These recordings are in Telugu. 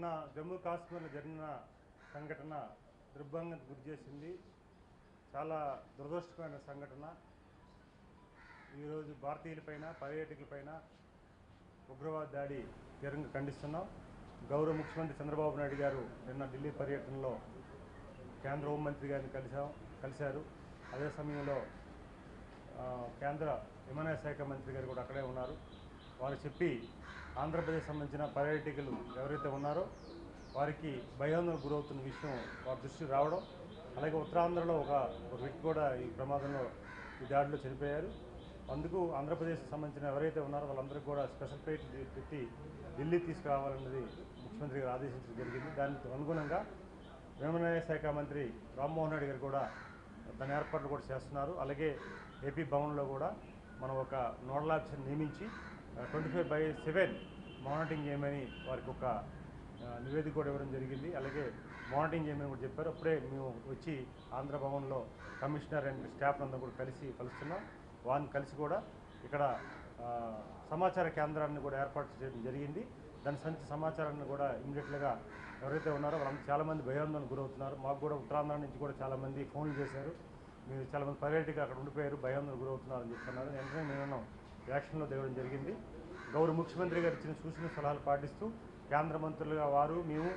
నిన్న జమ్మూ కాశ్మీర్లో జరిగిన సంఘటన దుర్భంగానికి గురి చేసింది. చాలా దురదృష్టకరమైన సంఘటన. ఈరోజు భారతీయులపైన పర్యాటకులపైన ఉగ్రవాద దాడి తీవ్రంగా ఖండిస్తున్నాం. గౌరవ ముఖ్యమంత్రి చంద్రబాబు నాయుడు గారు నిన్న ఢిల్లీ పర్యటనలో కేంద్ర హోంమంత్రి గారిని కలిశారు. అదే సమయంలో కేంద్ర విమానయాన శాఖ మంత్రి గారు కూడా అక్కడే ఉన్నారు. వారు చెప్పి ఆంధ్రప్రదేశ్ సంబంధించిన పర్యాటకులు ఎవరైతే ఉన్నారో వారికి భయాందోళనకు గురవుతున్న విషయం వారి దృష్టికి రావడం, అలాగే ఉత్తరాంధ్రలో ఒక వ్యక్తి కూడా ఈ ప్రమాదంలో ఈ దాడిలో చనిపోయారు. అందుకు ఆంధ్రప్రదేశ్కి సంబంధించిన ఎవరైతే ఉన్నారో వాళ్ళందరికీ కూడా స్పెషల్ ఫ్లైట్ పెట్టి ఢిల్లీ తీసుకురావాలన్నది ముఖ్యమంత్రి గారు ఆదేశించడం జరిగింది. దానికి అనుగుణంగా విమానయాన శాఖ మంత్రి రామ్మోహన్ రెడ్డి గారు కూడా దాని ఏర్పాట్లు కూడా చేస్తున్నారు. అలాగే ఏపీ భవన్లో కూడా మనం ఒక నోడల్ ఆఫీసర్ నియమించి 24/7 మానిటరింగ్ చేయమని వారికి ఒక నివేదిక కూడా ఇవ్వడం జరిగింది. అలాగే మానిటరింగ్ చేయమని కూడా చెప్పారు. అప్పుడే మేము వచ్చి ఆంధ్ర భవన్లో కమిషనర్ అండ్ స్టాఫ్ అందరూ కూడా కలుస్తున్నాం. వారిని కలిసి కూడా ఇక్కడ సమాచార కేంద్రాన్ని కూడా ఏర్పాటు చేయడం జరిగింది. దాని సమాచారాన్ని కూడా ఇమీడియట్గా ఎవరైతే ఉన్నారో వాళ్ళంతా చాలామంది భయాందోళనకు గురవుతున్నారు. మాకు కూడా ఉత్తరాంధ్ర నుంచి కూడా చాలామంది ఫోన్లు చేశారు. మీరు చాలామంది పర్యాటకులు అక్కడ ఉండిపోయారు, భయాందోళనకు గురవుతున్నారని చెప్తున్నారు. వెంటనే నేను యాక్షన్లో దిగడం జరిగింది. గౌరవ ముఖ్యమంత్రి గారు ఇచ్చిన సూచన సలహాలు పాటిస్తూ కేంద్ర మంత్రులుగా వారు, మేము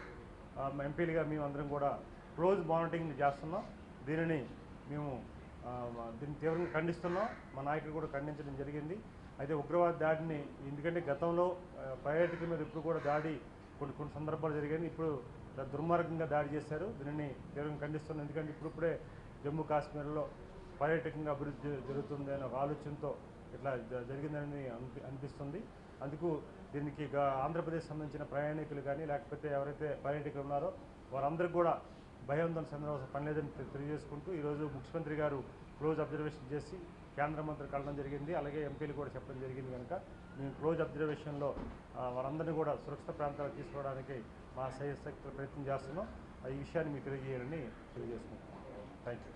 ఎంపీలుగా మేము అందరం కూడా క్లోజ్ మానిటరింగ్ చేస్తున్నాం. దీనిని తీవ్రంగా ఖండిస్తున్నాం. మా నాయకులు కూడా ఖండించడం జరిగింది. అయితే ఉగ్రవాద దాడిని, ఎందుకంటే గతంలో పర్యాటకుల మీద ఇప్పుడు కూడా దాడి కొన్ని సందర్భాలు జరిగాయి. ఇప్పుడు దుర్మార్గంగా దాడి చేశారు. దీనిని తీవ్రంగా ఖండిస్తున్నాం. ఎందుకంటే ఇప్పుడే జమ్మూ కాశ్మీర్లో పర్యాటకంగా అభివృద్ధి జరుగుతుంది అనే ఒక ఆలోచనతో ఇట్లా జరిగిందని అనిపిస్తుంది. అందుకు దీనికి ఆంధ్రప్రదేశ్ సంబంధించిన ప్రయాణికులు కానీ లేకపోతే ఎవరైతే పర్యాటకులు ఉన్నారో వారందరికీ కూడా భయాందోళన చెందవలసిన పని లేదని తెలియజేసుకుంటూ ఈరోజు ముఖ్యమంత్రి గారు క్లోజ్ అబ్జర్వేషన్ చేసి కేంద్ర మంత్రి కలవడం జరిగింది. అలాగే ఎంపీలు కూడా చెప్పడం జరిగింది. కనుక మేము క్లోజ్ అబ్జర్వేషన్లో వారందరినీ కూడా సురక్షిత ప్రాంతాలకు తీసుకోవడానికి మా శాయశక్తుల ప్రయత్నం చేస్తున్నాం. ఈ విషయాన్ని మీకు తెలియజేయాలని తెలియజేసుకుంటున్నాం. Thank you.